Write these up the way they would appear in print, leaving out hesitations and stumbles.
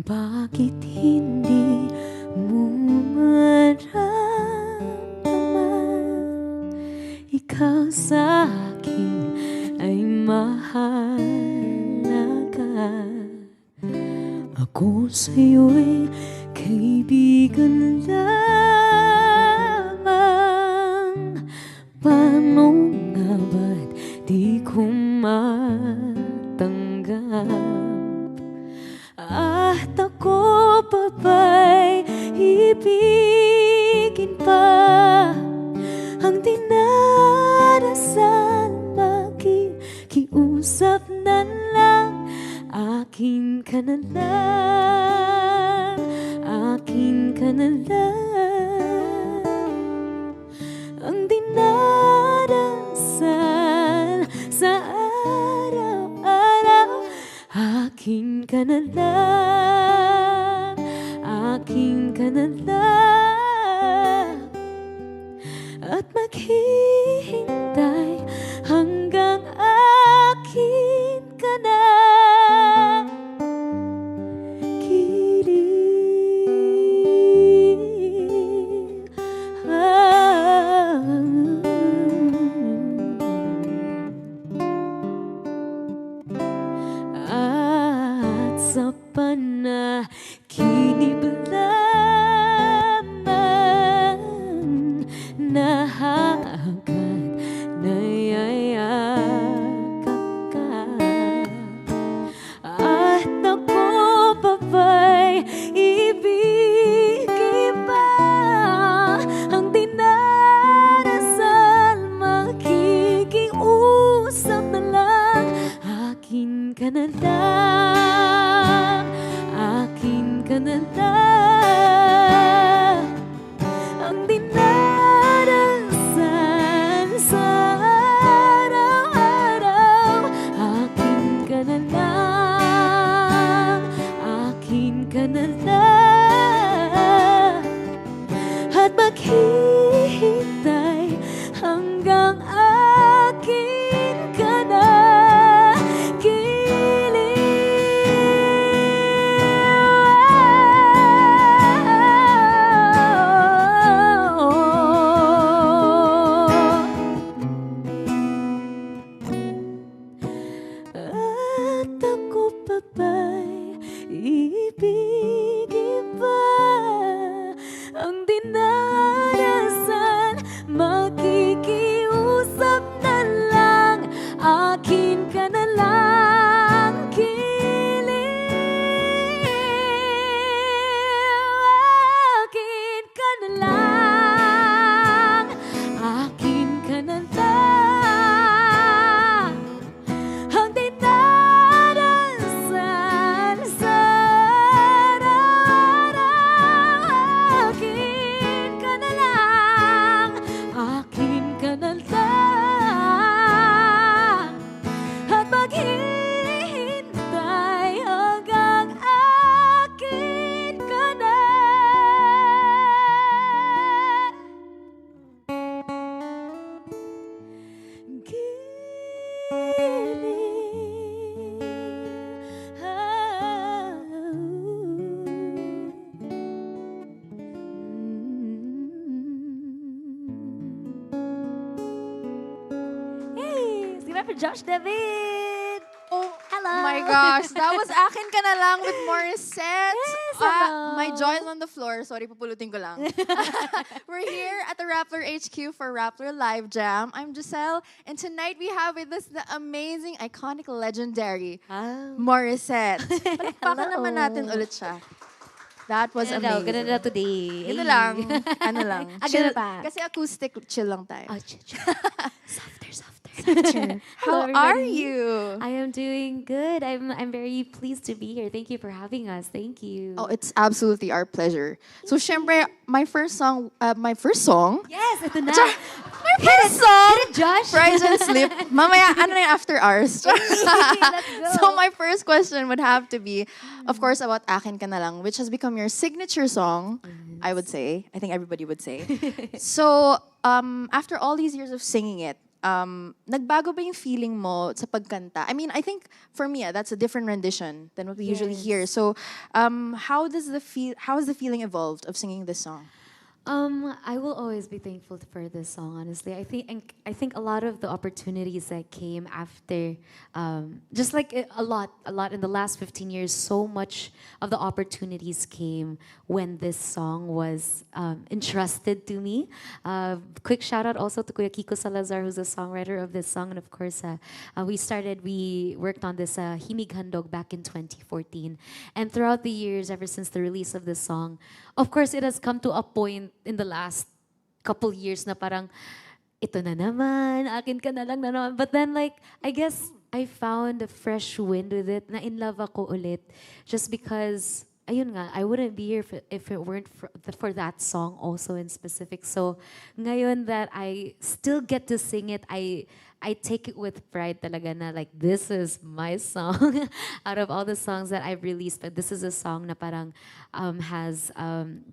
Bakit hindi mo maramdaman ikaw sa akin ay mahalaga? Ako sa'yo'y kaibigan lamang. Paano nga ba't di ko matanggap? At ako pa ba'y ibigin pa ang dinarasal? Makikiusap na lang, akin ka na lang, akin ka na lang. Ang dinarasal sa araw-araw, akin ka na lang, akin ka na lang. At maghihintay hanggang akin ka na. Kilig at sa panaginip lamang na hagad nayayakap ka. At ako pa ba'y ibigin pa ang dinarasal? Makikiusap na lang, akin ka na lang, akin ka na lang. Ang dinarasal sa araw-araw, akin ka na lang, akin ka na lang. At maghihintay hanggang akin ka na. At ako pa ba'y ibigin pa ang dinarasal? Makikiusap na lang, akin ka na lang. Kilig, akin ka na lang, akin ka na lang. Ang dinarasal sa araw-araw, akin ka na lang, akin ka na lang. At maghihintay hanggang akin ka na. Hey, si Rapper Josh David. Oh Hello. my gosh, that was Akin Ka Na Lang with Morissette. Yes, hello. My jaw is on the floor. Sorry, pupulutin ko lang. We're here at the Rappler HQ for Rappler Live Jam. I'm Giselle, and tonight we have with us the amazing, iconic, legendary Morissette. Palakpakan naman natin ulit siya. That was amazing. Ganda daw today. Ito lang. Ano lang. Agad pa. Kasi acoustic, chill lang tayo. Oh, softer, softer. How Hello, are everybody. you? I am doing good. I'm very pleased to be here. Thank you for having us. Thank you. Oh, it's absolutely our pleasure. So, syempre, my first song, Yes, ito na. my first song, Hit it, Josh. Rise and Sleep. Mamaya, ano na yung after hours? Let's go. So my first question would have to be, of course, about Akin Ka Na Lang, which has become your signature song, I would say. I think everybody would say. So, after all these years of singing it, nagbago ba yung feeling mo sa pagkanta? I mean, I think for me, that's a different rendition than what we usually hear. So, how has the feeling evolved of singing this song? I will always be thankful for this song. Honestly, I think a lot of the opportunities that came after, just like a lot in the last 15 years. So much of the opportunities came when this song was entrusted to me. Quick shout out also to Kuya Kiko Salazar, who's a songwriter of this song, and of course, we worked on this Himig Handog back in 2014, and throughout the years, ever since the release of this song, of course, it has come to a point in the last couple years na parang, ito na naman, akin ka na lang na naman. But then like, I guess I found a fresh wind with it, na in love ako ulit. Just because, ayun nga, I wouldn't be here if it weren't for that song also in specific. So, ngayon that I still get to sing it, I take it with pride talaga na like, this is my song. Out of all the songs that I've released, but this is a song na parang has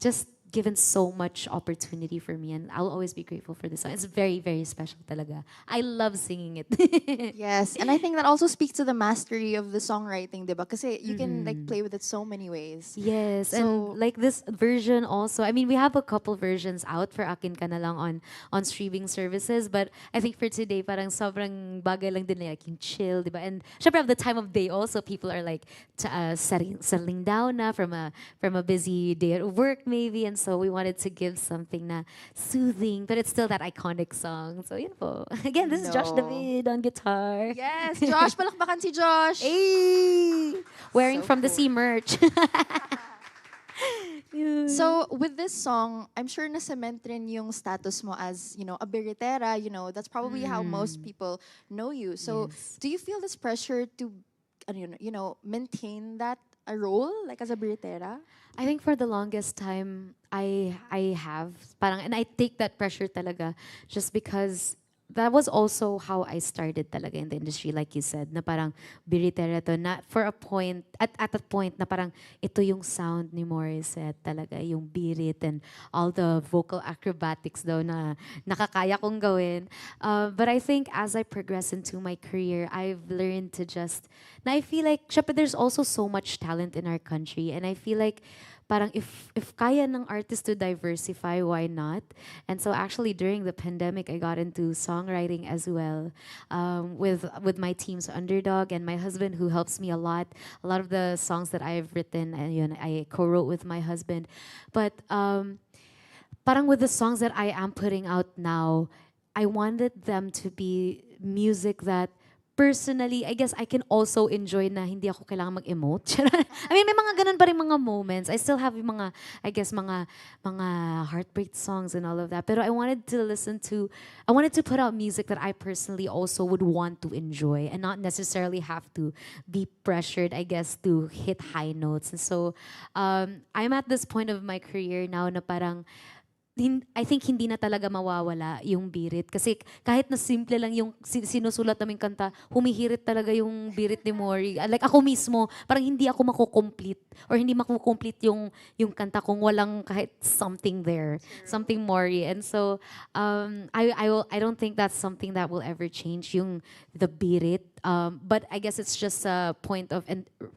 just given so much opportunity for me, and I'll always be grateful for this song. It's very, very special talaga. I love singing it. Yes, and I think that also speaks to the mastery of the songwriting, diba? Kasi you can like play with it so many ways. Yes, So- and like this version also. I mean, we have a couple versions out for Akin Ka Na Lang on streaming services, but I think for today, parang sobrang bagay lang din like yung chill, diba? And syempre at the time of day also, people are like settling down na from a busy day at work maybe, and so we wanted to give something na soothing, but it's still that iconic song. So yun po. Again, this is Josh No. David on guitar. Yes, Josh, palakpakan si Josh. Hey! Wearing So from the cool. sea merch. Yun. So with this song, I'm sure na cement rin yung status mo as, a biritera, that's probably how most people know you. So Yes. do you feel this pressure to, maintain that a role, like as a biritera? I think for the longest time, I have parang, and I take that pressure talaga just because that was also how I started talaga in the industry, like you said, na parang biritera to, na for a point, at a point na parang ito yung sound ni Morissette talaga, yung birit and all the vocal acrobatics daw na nakakaya kong gawin. But I think as I progress into my career, I've learned to just, na I feel like, syempre there's also so much talent in our country, and I feel like parang if kaya ng artist to diversify, why not? And so actually during the pandemic, I got into songwriting as well, with my team's Underdog and my husband who helps me a lot. A lot of the songs that I've written, I co-wrote with my husband. But parang with the songs that I am putting out now, I wanted them to be music that personally, I guess I can also enjoy na hindi ako kailangan mag-emote. I mean, may mga ganun pa rin mga moments. I still have yung mga, I guess, mga heartbreak songs and all of that. Pero I wanted to put out music that I personally also would want to enjoy and not necessarily have to be pressured, I guess, to hit high notes. And so, I'm at this point of my career now na parang, I think hindi na talaga mawawala yung birit. Kasi kahit na simple lang yung sinusulat naming kanta, humihirit talaga yung birit ni Mori. Like ako mismo, parang hindi ako mako-complete or hindi mako-complete yung kanta kung walang kahit something there, something Mori. And so I don't think that's something that will ever change yung the birit. But I guess it's just a point of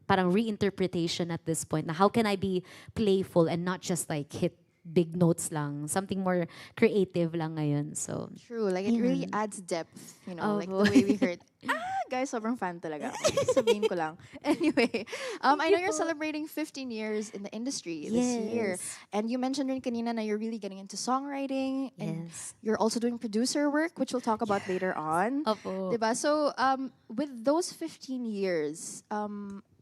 parang reinterpretation at this point. Na how can I be playful and not just like hit big notes lang, something more creative lang ngayon. So True, like it really adds depth, like the Oh. way we heard. Guys, sobrang fan talaga ako. Sabihin ko lang. Anyway, I know you're celebrating 15 years in the industry this year. Yes. And you mentioned rin kanina na you're really getting into songwriting. And Yes. you're also doing producer work, which we'll talk about later on. Opo. Diba? So, with those 15 years,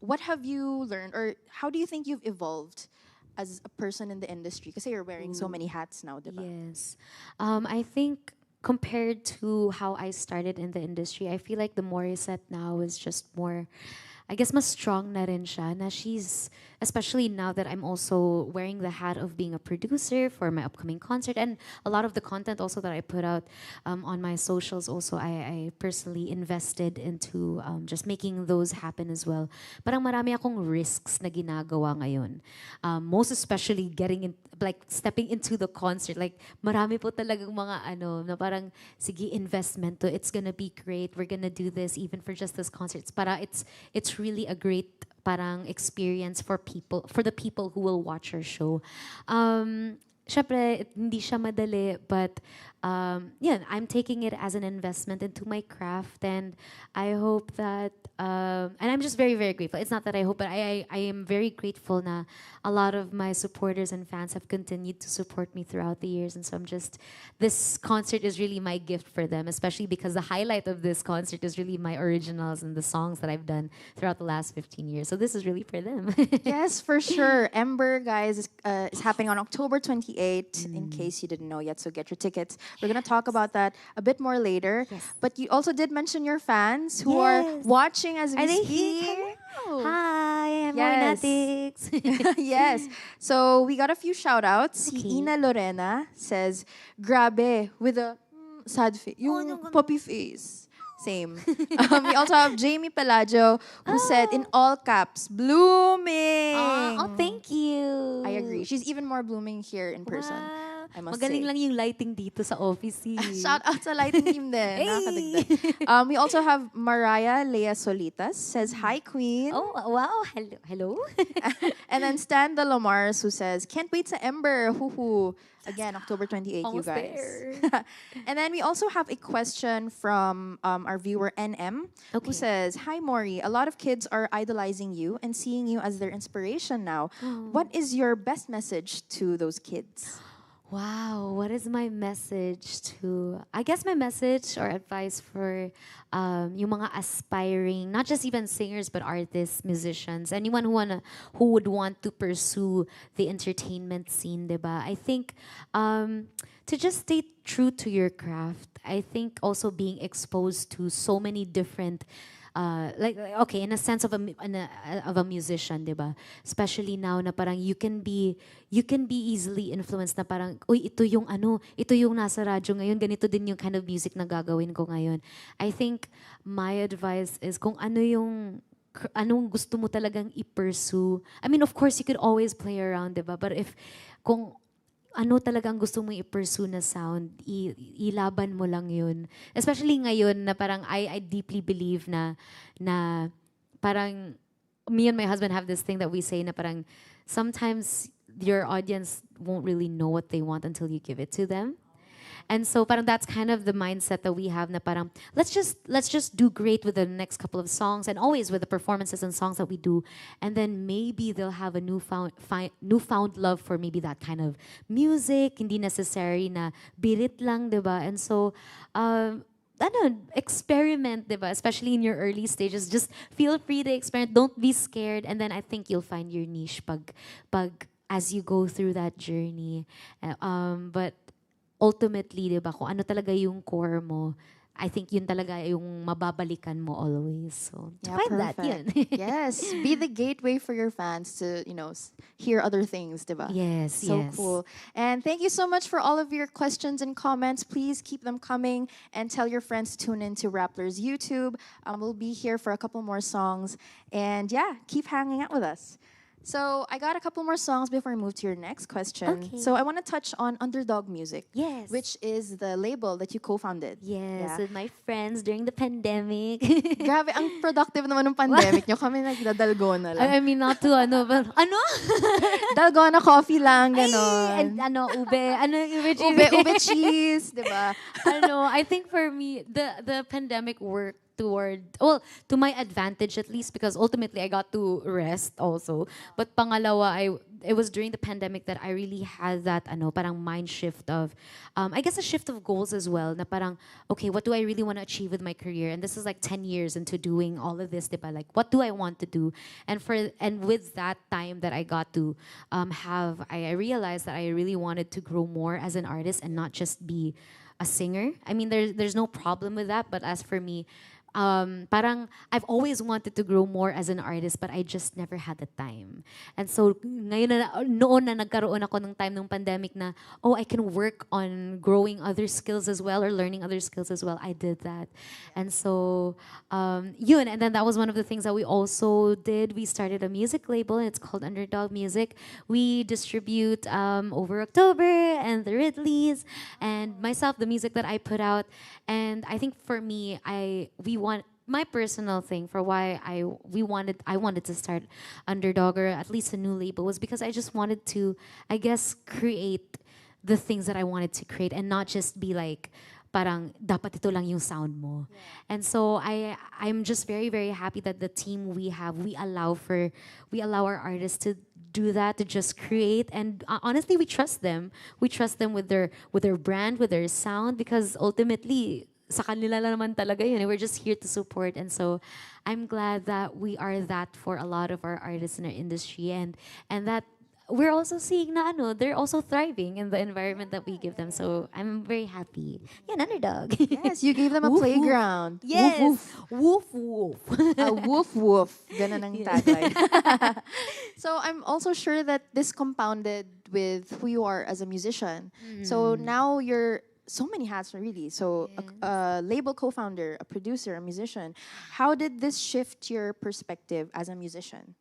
what have you learned or how do you think you've evolved as a person in the industry? Kasi you're wearing so many hats now, diba? Yes. I think compared to how I started in the industry, I feel like the Morissette now is just more, I guess mas strong na rin siya na she's, especially now that I'm also wearing the hat of being a producer for my upcoming concert and a lot of the content also that I put out on my socials also I personally invested into just making those happen as well. Parang marami akong risks na ginagawa ngayon. Most especially getting in, like stepping into the concert. Like marami po talagang mga ano na parang sige investment to. It's gonna be great. We're gonna do this even for just this concert. It's really a great parang experience for the people who will watch our show. Syempre, hindi siya madali, but yeah, I'm taking it as an investment into my craft, and I hope that, and I'm just very, very grateful. It's not that I hope, but I am very grateful na a lot of my supporters and fans have continued to support me throughout the years, and so this concert is really my gift for them, especially because the highlight of this concert is really my originals and the songs that I've done throughout the last 15 years. So this is really for them. Yes, for sure. Ember, guys, is happening on October 28th, in case you didn't know yet. So get your tickets. We're going to talk about that a bit more later. Yes. But you also did mention your fans who are Yes. watching as we Are they speak. here? Hello. Hi, I'm Yes. Morinatics. Yes. So we got a few shout outs. Okay. Si Ina Lorena says, grabe, with a sad face. Yung no, no. puppy face. Same. We also have Jamie Pelaggio who said in all caps, blooming. Oh, thank you. I agree. She's even more blooming here in person. Wow. I must Magaling say. lang yung lighting dito sa office. Shout out sa lighting team din. Hey! Nakakadagdag. We also have Mariah Lea Solitas says, hi, Queen. Oh, wow. Hello. And then Stan De Lomars who says, can't wait sa Ember. Hoo-hoo. Again, October 28th, Almost you guys. there. And then we also have a question from our viewer NM Okay. who says, hi, Maury. A lot of kids are idolizing you and seeing you as their inspiration now. What is your best message to those kids? Wow, what is my message to, I guess my message or advice for yung mga aspiring, not just even singers, but artists, musicians, anyone who would want to pursue the entertainment scene, diba? I think to just stay true to your craft. I think also being exposed to so many different okay, in a sense of a musician, diba? Especially now na parang you can be easily influenced na parang, uy, ito yung nasa radyo ngayon, ganito din yung kind of music na gagawin ko ngayon. I think my advice is kung anong gusto mo talagang i-pursue. I mean, of course, you could always play around, diba? But kung ano talagang gusto mo i-pursue na sound, ilaban mo lang yun. Especially ngayon na parang I deeply believe na parang me and my husband have this thing that we say na parang sometimes your audience won't really know what they want until you give it to them. And so parang that's kind of the mindset that we have na parang let's just do great with the next couple of songs and always with the performances and songs that we do, and then maybe they'll have a newfound love for maybe that kind of music, hindi necessary na birit lang, diba? And so experiment, diba? Especially in your early stages, just feel free to experiment, don't be scared, and then I think you'll find your niche pag as you go through that journey. But ultimately, diba, kung ano talaga yung core mo, I think yun talaga yung mababalikan mo always. So, Yeah, find that, perfect. yun. Yes, be the gateway for your fans to, hear other things, diba? Yes, So yes. cool. And thank you so much for all of your questions and comments. Please keep them coming and tell your friends to tune in to Rappler's YouTube. We'll be here for a couple more songs. And yeah, keep hanging out with us. So I got a couple more songs before I move to your next question. Okay. So I want to touch on Underdog Music. Yes. Which is the label that you co-founded. Yes, Yeah. with my friends during the pandemic. Grabe, ang productive naman ng pandemic nyo. Kami nagdadalgona lang. I mean, not to but Dalgona coffee lang, Ay, ganon. and ube cheese. Ube cheese, di ba? I think for me, the pandemic worked to my advantage at least, because ultimately I got to rest also. But pangalawa, it was during the pandemic that I really had that parang mind shift of I guess a shift of goals as well, na parang okay, what do I really want to achieve with my career? And this is like 10 years into doing all of this, diba? Like what do I want to do? And with that time that I got to I realized that I really wanted to grow more as an artist and not just be a singer. I mean, there's no problem with that, but as for me, parang I've always wanted to grow more as an artist but I just never had the time. And so ngayon noon na nagkaroon ako ng time ng pandemic na I can work on growing other skills as well or learning other skills as well. I did that. And so yun, and then that was one of the things that we also did. We started a music label and it's called Underdog Music. We distribute over October and the Ridleys and myself, the music that I put out. And I think for me, my personal thing for why I wanted to start Underdog or at least a new label was because I just wanted to, I guess, create the things that I wanted to create and not just be like parang dapat ito lang yung sound mo. Yeah. And so I'm just very, very happy that the team we have, we allow our artists to do that, to just create. And honestly, we trust them. We trust them with their brand, with their sound, because ultimately sa kanila lang naman talaga yun. We're just here to support. And so I'm glad that we are that for a lot of our artists in our industry, and that we're also seeing na they're also thriving in the environment that we give them. So I'm very happy. Yeah, an Underdog. Yes, you gave them a playground. Yes. Woof woof. Woof woof. Ganun ang tagline. So I'm also sure that this compounded with who you are as a musician. So now you're so many hats really. So a label co-founder, a producer, a musician. How did this shift your perspective as a musician?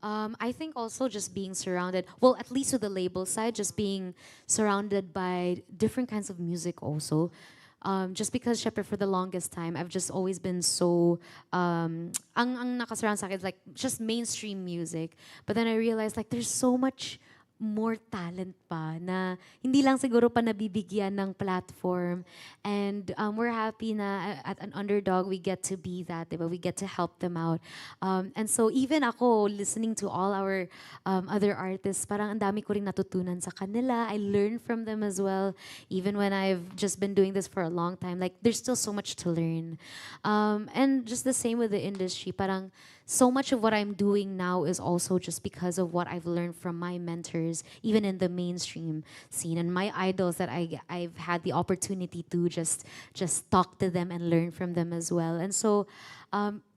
I think also just being surrounded, well, at least with the label side, just being surrounded by different kinds of music also. Just because, syempre, for the longest time, I've just always been so, ang nakasurround sa akin is like just mainstream music. But then I realized like there's so much more talent pa na hindi lang siguro pa nabibigyan ng platform, and we're happy na at an Underdog we get to be that, diba? We get to help them out, and so even ako listening to all our other artists, parang ang dami ko ring natutunan sa kanila. I learn from them as well, even when I've just been doing this for a long time. Like there's still so much to learn, and just the same with the industry. Parang so much of what I'm doing now is also just because of what I've learned from my mentors, even in the mainstream scene, and my idols that I've had the opportunity to just talk to them and learn from them as well. And so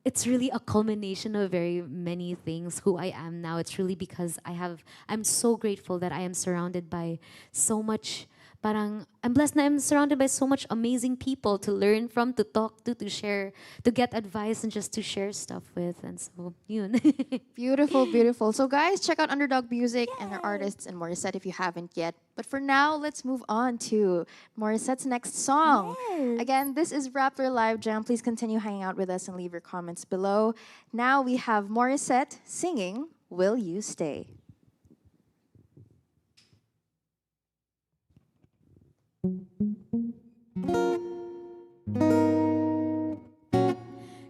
it's really a culmination of very many things who I am now. It's really because I'm so grateful that I am surrounded by so much. Parang I'm blessed na I'm surrounded by so much amazing people to learn from, to talk to share, to get advice, and just to share stuff with. And so, yun. Beautiful, beautiful. So guys, check out Underdog Music and their artists and Morissette if you haven't yet. But for now, let's move on to Morissette's next song. Yes. Again, this is Rappler Live Jam. Please continue hanging out with us and leave your comments below. Now we have Morissette singing Will You Stay?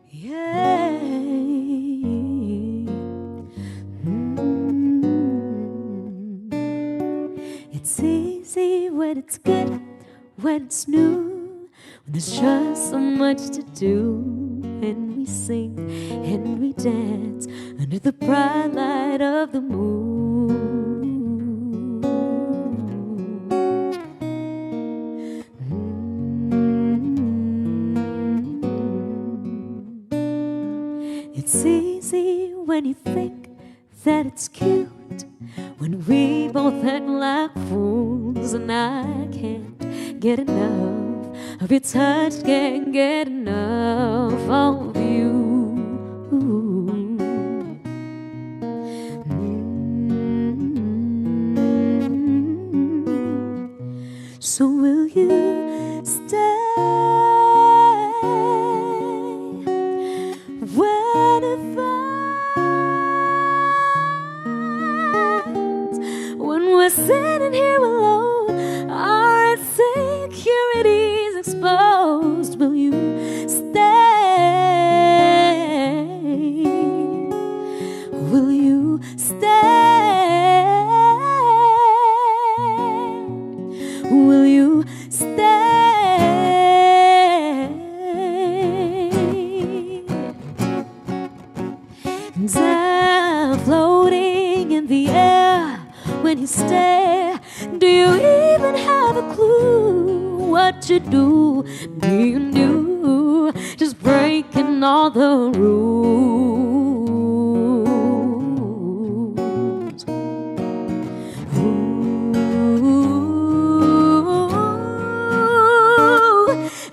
Yeah. It's easy when it's good, when it's new, when there's just so much to do, and we sing and we dance under the bright light of the moon. It's easy when you think that it's cute, when we both act like fools, and I can't get enough of your touch, can't get enough of you. So will you stay? When it finds, when we're sitting here alone, our insecurities exposed, will you stay? Will you stay? Will you stay? And I'm floating in the air when you stare. Do you even have a clue what you do? Do you do? Just just breaking all the rules. Ooh,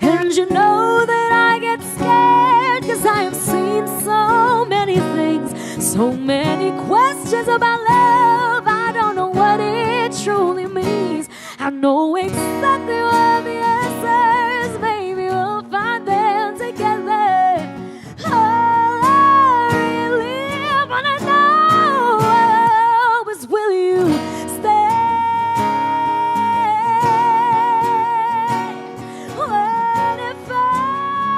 and you know that I get scared, 'cause I have seen so many things, so many questions about love. I don't know what it truly means. I know exactly what the answers, baby, we'll find them together. All I really wanna know is, will you stay when it fights,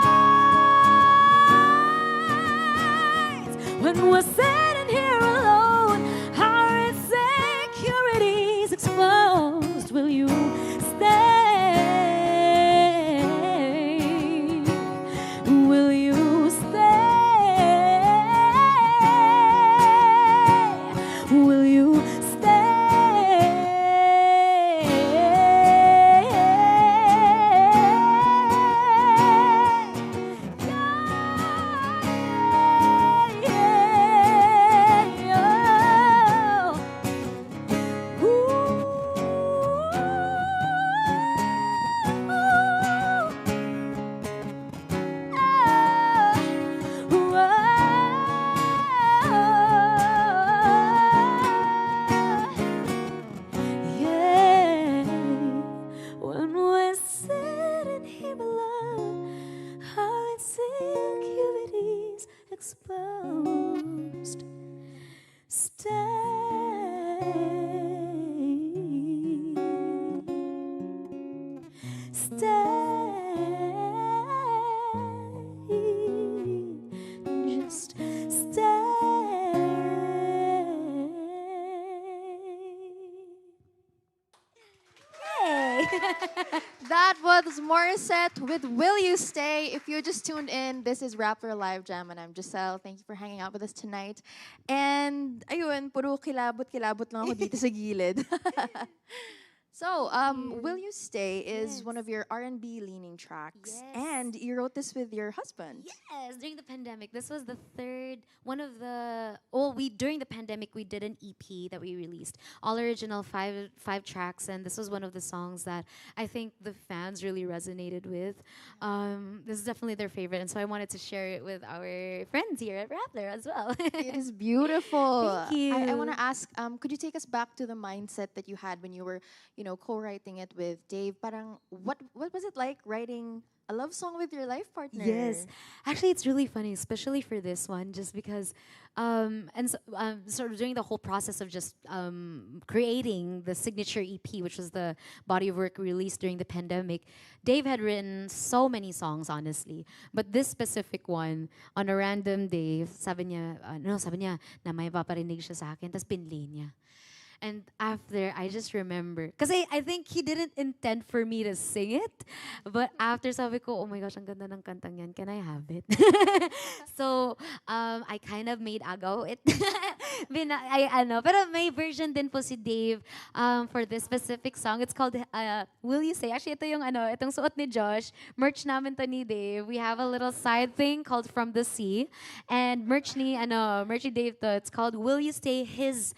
when we're sitting here alone, our insecurities exposed? Will you stay? Will you stay? Will you when we're sitting here alone, our insecurities exposed. Just stay. That was Morissette with Will You Stay? If you just tuned in, this is Rappler Live Jam and I'm Giselle. Thank you for hanging out with us tonight. And ayun, puro kilabot-kilabot lang ako dito sa gilid. So, Will You Stay is one of your R&B leaning tracks. Yes. And you wrote this with your husband. Yes, during the pandemic. This was the third one of the. During the pandemic we did an EP that we released, all original, five tracks, and this was one of the songs that I think the fans really resonated with. This is definitely their favorite, and so I wanted to share it with our friends here at Rappler as well. It is beautiful. Thank you. I want to ask, could you take us back to the mindset that you had when you were, co-writing it with Dave? Parang, what was it like writing a love song with your life partner? Yes, actually, it's really funny, especially for this one, just because, sort of during the whole process of just creating the signature EP, which was the body of work released during the pandemic, Dave had written so many songs, honestly, but this specific one, on a random day, sabi niya na may paparinig siya sa akin, tas pinlay niya. And after, I just remember, because I think he didn't intend for me to sing it, but after sabi ko, oh my gosh, ang ganda ng kantang yan, can I have it? So, I kind of made agaw it. Pero may version din po si Dave for this specific song. It's called Will You Say? Actually, ito yung itong suot ni Josh. Merch namin to ni Dave. We have a little side thing called From the Sea. And merch ni Dave to. It's called Will You Stay? His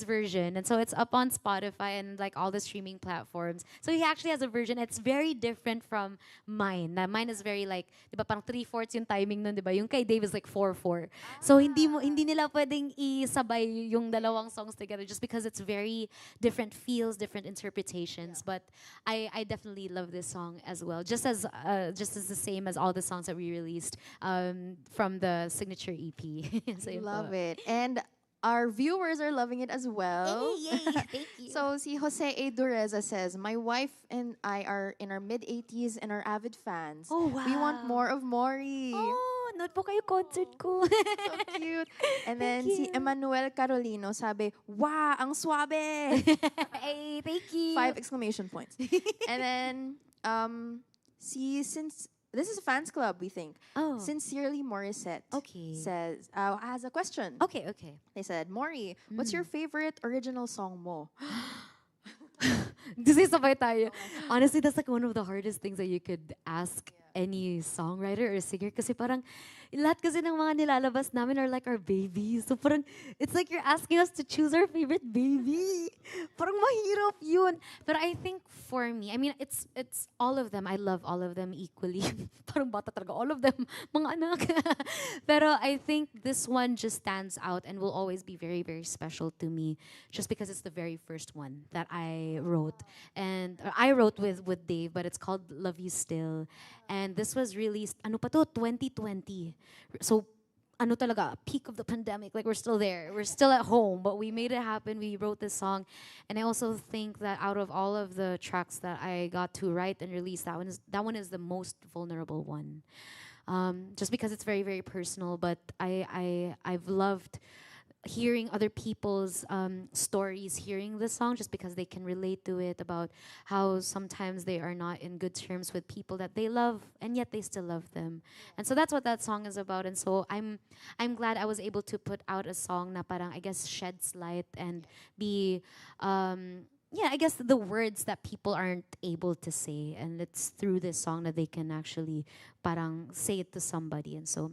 version. And so it's up on Spotify and like all the streaming platforms. So he actually has a version. It's very different from mine. Mine is very like, di ba, parang 3/4 yung timing nun, di ba? Yung kay Dave is like 4/4. So hindi nila pwedeng isabay yung dalawang songs together just because it's very different feels, different interpretations. But I definitely love this song as well. Just as the same as all the songs that we released from the signature EP. So yun Love po. it. And our viewers are loving it as well. Yay! Thank you. So, si Jose A. Dureza says, my wife and I are in our mid-80s and are avid fans. Oh, wow. We want more of Maury. Oh, nood po kayo concert ko. So cute. And then si Emmanuel Carolino sabi, wow, ang suabe. Hey, thank you. 5 exclamation points. And then, since this is a fans club, we think. Oh. Sincerely Morissette Okay. says, has a question. Okay. They said, Maury, what's your favorite original song mo? Kasi sabay tayo. Honestly, that's like one of the hardest things that you could ask any songwriter or singer kasi parang lahat kasi ng mga nilalabas namin are like our babies. So parang it's like you're asking us to choose our favorite baby. Parang mahirap yun. But I think for me, I mean it's all of them. I love all of them equally. Parang bata talaga all of them mga anak. Pero I think this one just stands out and will always be very very special to me just because it's the very first one that I wrote. And I wrote with Dave, but it's called Love You Still. And this was released ano pa to 2020. So ano talaga, peak of the pandemic. Like we're still there. We're still at home, but we made it happen. We wrote this song. And I also think that out of all of the tracks that I got to write and release, that one is the most vulnerable one. Just because it's very, very personal, but I've loved hearing other people's stories, hearing the song, just because they can relate to it about how sometimes they are not in good terms with people that they love, and yet they still love them. And so that's what that song is about. And so I'm glad I was able to put out a song na parang I guess sheds light and be yeah, I guess the words that people aren't able to say, and it's through this song that they can actually parang say it to somebody. And so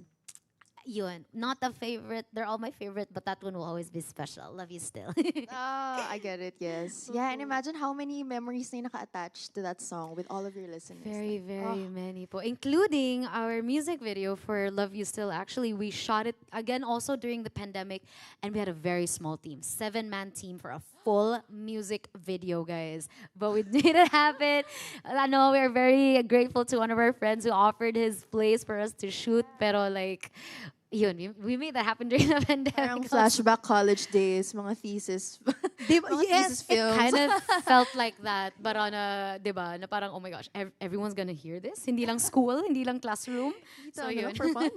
yun, not a favorite. They're all my favorite, but that one will always be special. Love you still. Ah, I get it, yes. Yeah, and imagine how many memories na naka-attached to that song with all of your listeners. Very, Like, very many po. Including our music video for Love You Still. Actually, we shot it again also during the pandemic, and we had a very small team, 7-man team for a full music video, guys. But we made it happen. I know we're very grateful to one of our friends who offered his place for us to shoot. Pero like, yun, we made that happen during the parang pandemic. flashback college days, mga thesis. Mga Yes, thesis it films. kind of felt like that. But on a, diba, na parang, oh my gosh, everyone's gonna hear this. Hindi lang school, hindi lang classroom. So Ano, yun. for fun.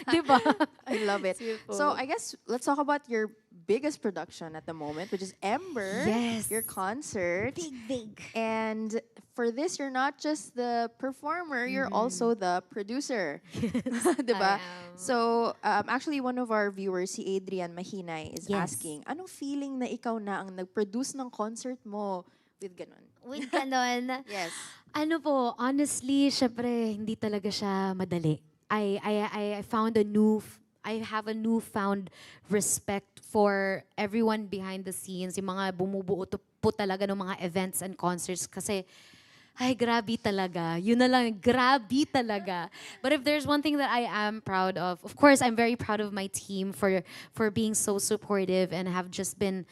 Diba? I love it. Beautiful. So I guess let's talk about your biggest production at the moment, which is Ember. Yes. Your concert. Big. And for this, you're not just the performer, you're also the producer. Diba? I am. So, actually, one of our viewers, si Adrian Mahinay, is Yes. asking, anong feeling na ikaw na ang nag-produce ng concert mo with ganon? With ganon. Yes. Ano po, honestly, syempre, hindi talaga siya madali. I found I have a newfound respect for everyone behind the scenes, yung mga bumubuo to po talaga ng mga events and concerts kasi ay, grabe talaga. Yun na lang, grabe talaga. But if there's one thing that I am proud of course, I'm very proud of my team for being so supportive and have just been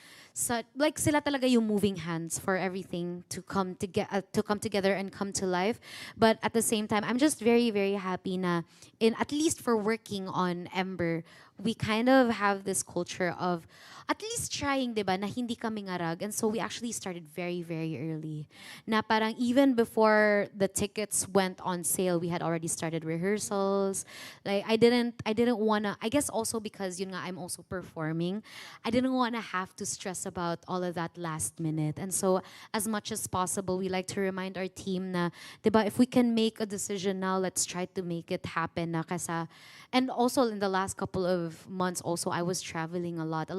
like sila talaga yung moving hands for everything to come together and come to life. But at the same time, I'm just very very happy na at least for working on Ember, we kind of have this culture of at least trying, diba, na hindi kami ngarag. And so we actually started very, very early. Na parang even before the tickets went on sale, we had already started rehearsals. Like I didn't wanna, I guess also because yun nga, I'm also performing, I didn't wanna have to stress about all of that last minute. And so as much as possible, we like to remind our team na, diba, if we can make a decision now, let's try to make it happen na kasa. And also in the last couple of months also, I was traveling a lot.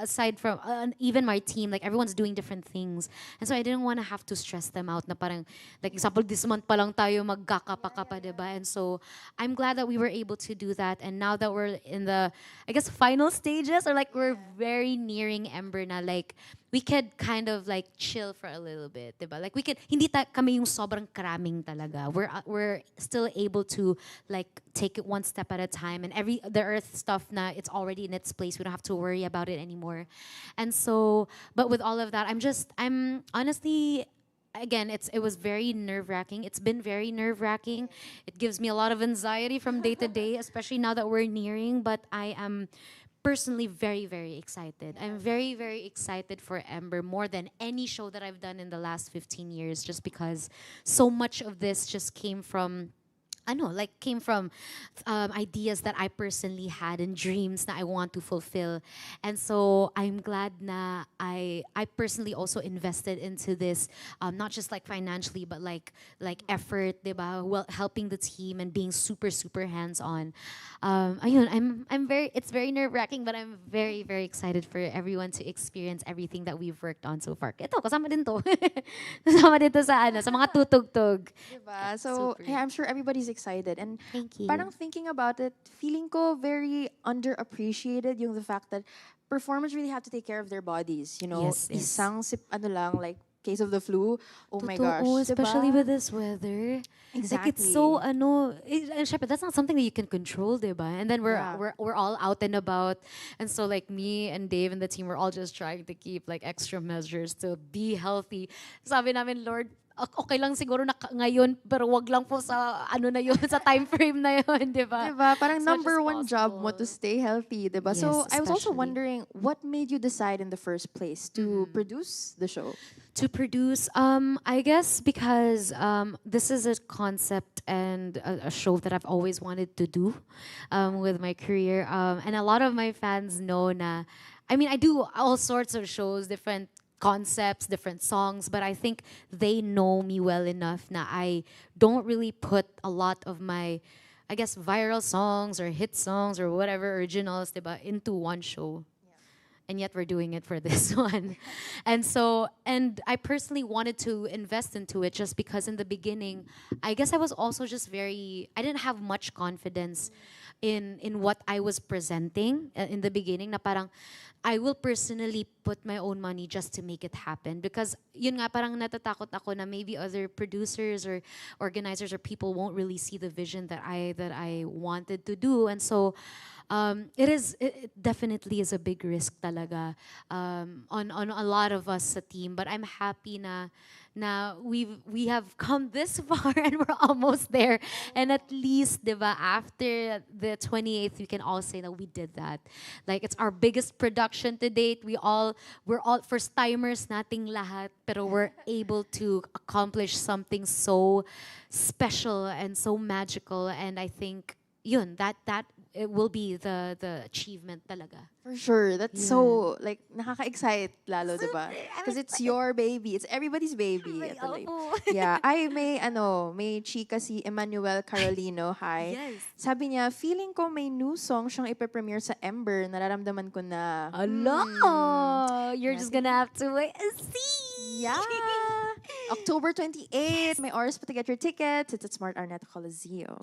Aside from, even my team, like everyone's doing different things. And so I didn't want to have to stress them out na parang, like example, this month pa lang tayo magkakapa-kapa, diba? And so I'm glad that we were able to do that. And now that we're in the, I guess, final stages, or like we're very nearing Ember na, like, we could kind of like chill for a little bit, diba? Like we could, hindi kami yung sobrang karaming talaga. We're still able to like take it one step at a time, and the earth stuff na it's already in its place. We don't have to worry about it anymore. And so, but with all of that, I'm honestly, again, it was very nerve-wracking. It's been very nerve-wracking. It gives me a lot of anxiety from day to day, especially now that we're nearing, but I am personally very, very excited. I'm very, very excited for Ember more than any show that I've done in the last 15 years, just because so much of this just came from ideas that I personally had and dreams that I want to fulfill. And so I'm glad na I personally also invested into this, not just like financially, but like effort, diba? Well, helping the team and being super, super hands-on. Ayun, it's very nerve-wracking, but I'm very, very excited for everyone to experience everything that we've worked on so far. Ito, kasama din to. Kasama dito sa mga tutugtog. Diba? So, Super. yeah, I'm sure everybody's excited. And Thank you. parang thinking about it, feeling ko very underappreciated yung the fact that performers really have to take care of their bodies. You know, Yes, yes. isang sip, ano lang, like case of the flu. Oh my gosh, Totoo, especially diba? with this weather. Like it's so Exactly. and syempre, that's not something that you can control, diba? And then Yeah. we're all out and about, and so like me and Dave and the team, we're all just trying to keep like extra measures to be healthy. Sabi namin, Lord, okay lang siguro na ngayon, pero wag lang po sa ano na yun, sa time frame na yun, diba? Diba? Parang As much as number one job mo to possible. stay healthy, diba? So Yes, I was also especially. wondering, what made you decide in the first place to produce the show? To produce, I guess because this is a concept and a show that I've always wanted to do with my career. And a lot of my fans know na, I mean, I do all sorts of shows, different concepts, different songs, but I think they know me well enough na I don't really put a lot of my, I guess, viral songs or hit songs or whatever originals, diba, into one show, and yet we're doing it for this one. And so, and I personally wanted to invest into it just because in the beginning, I guess I was also just very, I didn't have much confidence in what I was presenting in the beginning, na parang I will personally put my own money just to make it happen, because yun nga, parang natatakot ako na maybe other producers or organizers or people won't really see the vision that I wanted to do. And so it definitely is a big risk talaga on a lot of us sa team, but I'm happy na we have come this far and we're almost there, and at least, diba, after the 28th we can all say that we did that. Like, it's our biggest production to date. We're all first timers nating lahat, pero we're able to accomplish something so special and so magical, and I think yun, that it will be the achievement talaga. For sure. That's Yeah. so, like, nakaka-excite lalo, diba? Super. I'm Because it's your baby. It's everybody's baby. Everybody, Ito, like, opo. yeah. May chika si Emmanuel Carolino. Hi. Yes. Sabi niya, feeling ko may new song siyang ipe-premiere sa Ember. Nararamdaman ko na, Hello. You're just gonna have to wait and see. yeah. October 28th. May oras pa to get your tickets. It's at Smart Arnett Coliseum.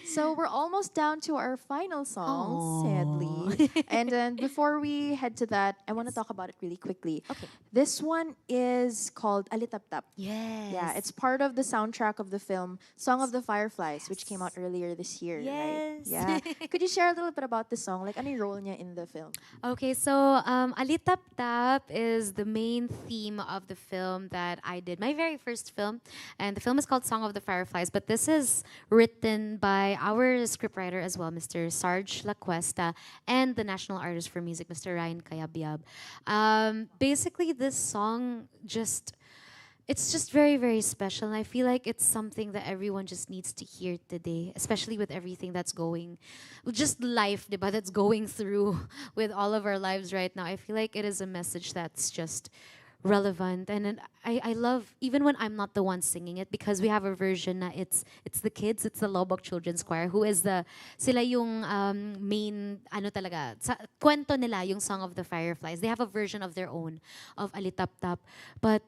So we're almost down to our final song, sadly. And then before we head to that, I want to talk about it really quickly. Okay. This one is called Alitap-tap. Yes. Yeah, it's part of the soundtrack of the film Song of the Fireflies, which came out earlier this year, right? Yes. Yeah. Could you share a little bit about the song? Like, ano yung role niya in the film? Okay, so Alitap Tap is the main theme of the film that I did, my very first film, and the film is called Song of the Fireflies. But this is written by our scriptwriter as well, Mr. Sarge Lacuesta, and the national artist for music, Mr. Ryan Kayabyab. Basically, this song it's just very, very special. And I feel like it's something that everyone just needs to hear today, especially with everything that's going, just life, diba, that's going through with all of our lives right now. I feel like it is a message that's just relevant. And then I love, even when I'm not the one singing it, because we have a version na it's the kids, it's the Lobok Children's Choir, who is sila yung main, ano talaga, sa kwento nila, yung Song of the Fireflies. They have a version of their own, of Alitap Tap. But,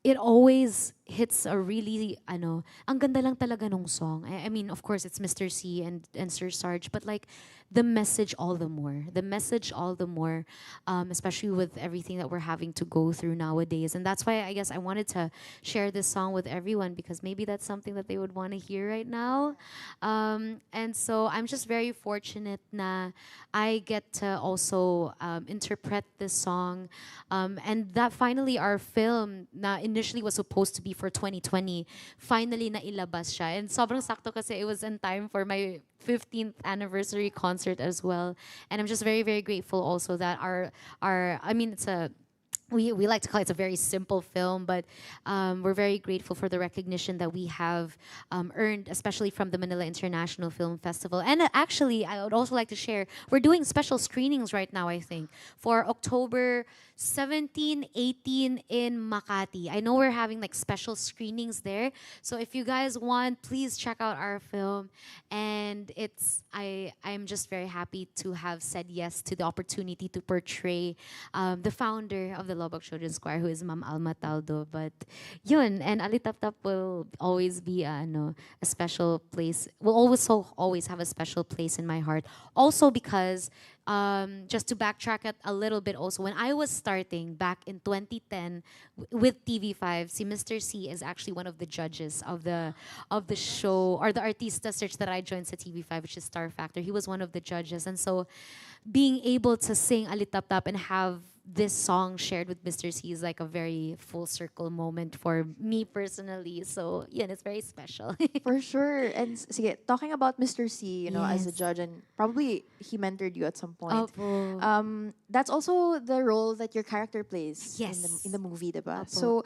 it always hits a really, ang ganda lang talaga nung song. I mean, of course, it's Mr. C and Sir Sarge, but like, the message all the more. The message all the more, especially with everything that we're having to go through nowadays. And that's why I guess I wanted to share this song with everyone, because maybe that's something that they would want to hear right now. And so I'm just very fortunate na I get to also interpret this song. And that finally our film na initially was supposed to be for 2020, finally nailabas siya. And sobrang sakto kasi it was in time for my 15th anniversary concert as well. And I'm just very, very grateful also that I mean, it's we like to call it a very simple film, but we're very grateful for the recognition that we have earned, especially from the Manila International Film Festival. And actually, I would also like to share, we're doing special screenings right now, I think, for October 17, 18 in Makati. I know we're having like special screenings there. So if you guys want, please check out our film. And I'm just very happy to have said yes to the opportunity to portray the founder of the Lobak Children's Choir, who is Ma'am Alma Taldo. But yun, and Alitap-Tap will always be a special place. Will always have a special place in my heart. Also because just to backtrack it a little bit also, when I was starting back in 2010 with TV5, see Mr. C is actually one of the judges of the show, or the Artista search that I joined sa TV5, which is Star Factor. He was one of the judges. And so being able to sing Alitap Tap and have this song shared with Mr. C is like a very full circle moment for me personally. So yeah, it's very special. For sure. And sige, talking about Mr. C, as a Yes. judge, and probably he mentored you at some point. Opo. That's also the role that your character plays Yes. in the movie, diba? Opo. So,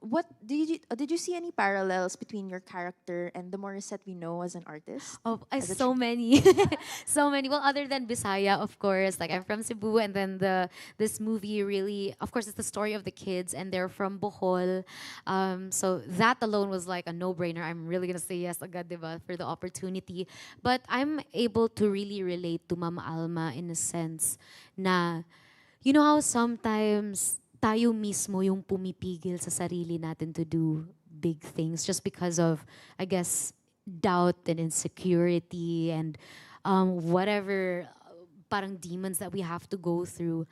what did you see any parallels between your character and the Morissette we know as an artist? Oh, As a so many, so many. Well, other than Bisaya, of course. Like I'm from Cebu, and then this movie really, of course, it's the story of the kids, and they're from Bohol. So that alone was like a no-brainer. I'm really gonna say yes, agad, diba, for the opportunity. But I'm able to really relate to Mama Alma in a sense na, you know how sometimes tayo mismo yung pumipigil sa sarili natin to do big things just because of, I guess, doubt and insecurity and whatever parang demons that we have to go through.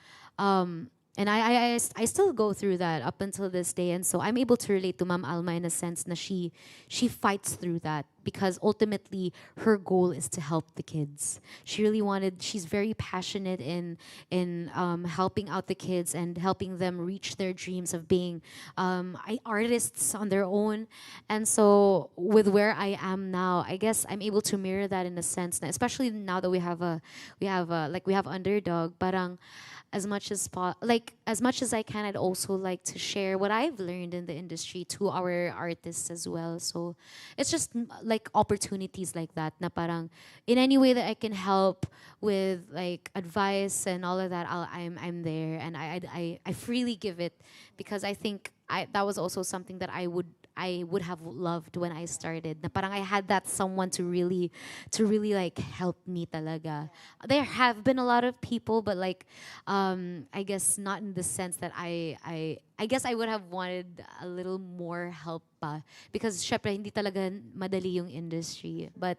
And I still go through that up until this day. And so I'm able to relate to Ma'am Alma in a sense na she fights through that because ultimately her goal is to help the kids. She's very passionate in helping out the kids and helping them reach their dreams of being artists on their own. And so with where I am now, I guess I'm able to mirror that in a sense, na, especially now that we have Underdog, parang as much as I can, I'd also like to share what I've learned in the industry to our artists as well. So it's just like opportunities like that, na parang in any way that I can help with like advice and all of that, I'm there, and I freely give it because I think that was also something that I would have loved when I started. Na parang I had that someone to really like help me talaga. There have been a lot of people, but like I guess not in the sense that I guess I would have wanted a little more help pa because syempre hindi talaga madali yung industry. But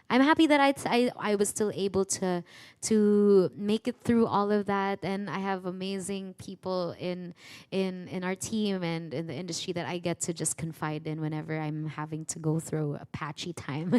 I'm happy that I was still able to make it through all of that, and I have amazing people in our team and in the industry that I get to just confide in whenever I'm having to go through a patchy time.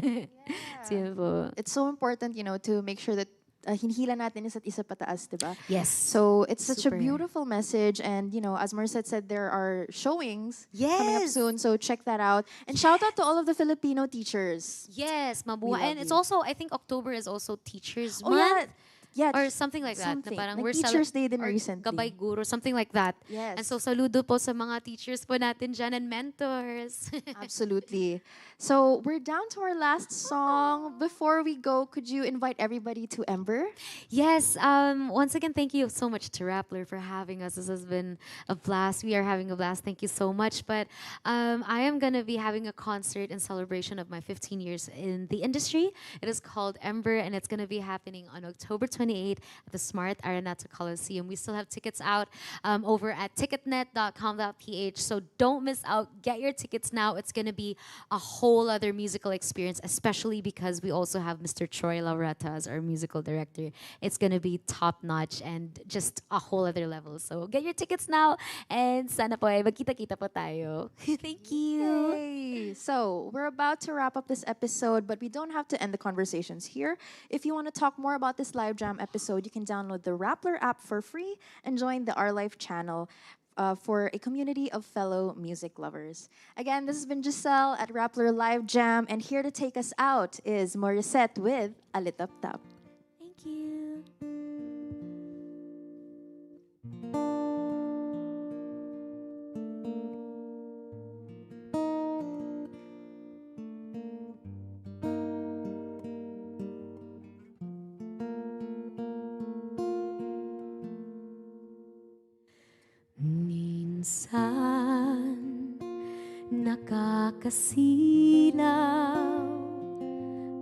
Yun po. It's so important, to make sure that hinihila natin isa't isa pataas, diba? Yes. So it's such a Super. beautiful message, and as Morissette said, there are showings coming up Yes. soon. So check that out, and shout out to all of the Filipino teachers. Yes, We mabuhay. love And it's you. also, I think October is also Teachers Oh yeah, Month. yeah, Or something like that. Na something. parang Like we're Teachers Day din or recently. Gabay Guro, something like that. Yes. And so saludo po sa mga teachers po natin dyan and mentors. Absolutely. So we're down to our last song. Before we go, could you invite everybody to Ember? Yes, once again, thank you so much to Rappler for having us. This has been a blast. We are having a blast. Thank you so much. But I am going to be having a concert in celebration of my 15 years in the industry. It is called Ember, and it's going to be happening on October 28th at the Smart Araneta Coliseum. We still have tickets out over at ticketnet.com.ph. So don't miss out. Get your tickets now. It's going to be a whole other musical experience, especially because we also have Mr. Troy Laureta as our musical director. It's going to be top notch and just a whole other level. So get your tickets now, and sana po ay magkita-kita po tayo. Thank you. Yay! So we're about to wrap up this episode, but we don't have to end the conversations here. If you want to talk more about this live jam episode, you can download the Rappler app for free and join the Our Life channel for a community of fellow music lovers. Again, this has been Giselle at Rappler Live Jam, and here to take us out is Morissette with Alitap Tap. Thank you. Minsan nakakasilaw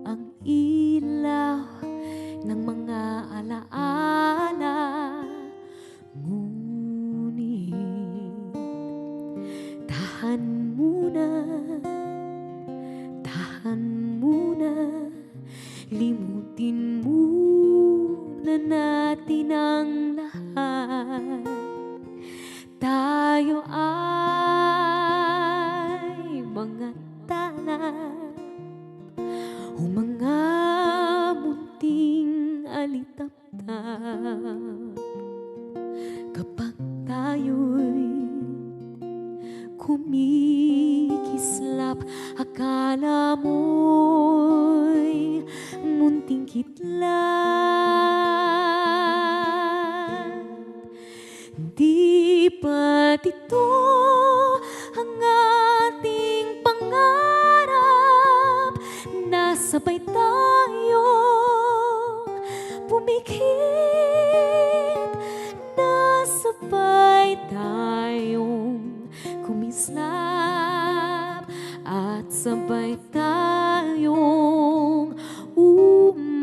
ang ilaw ng mga alaala, ngunit limutin muna natin ang lahat. Tayo ay mga tala o mga munting alitaptap. Kapag tayo'y kumikislap, akala mo'y munting kidlat. Di ba't ito ang ating pangarap? Nasabay tayong pumikit, nasabay tayong kumislap, at sabay tayong umawit.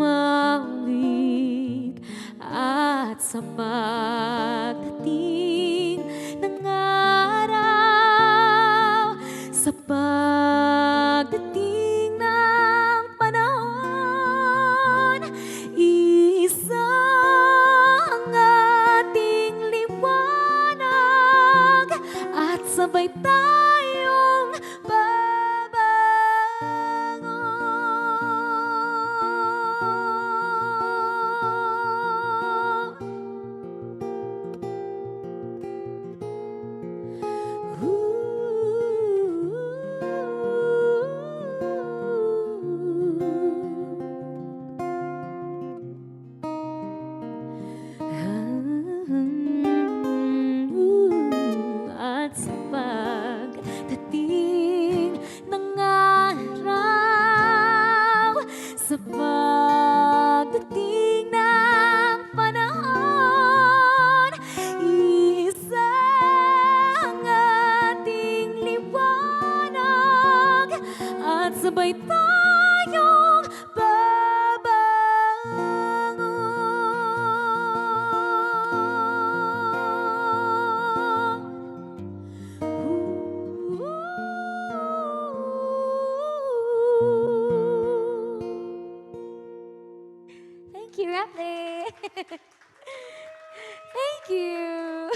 At sa pagdating ng araw, sa pagdating ng panahon, isa ang ating liwanag, at sabay tayong at sa pagdating ng araw, sa pagdating ng panahon, isa ang ating liwanag, at sabay tayong Thank you, Rappler. Thank you.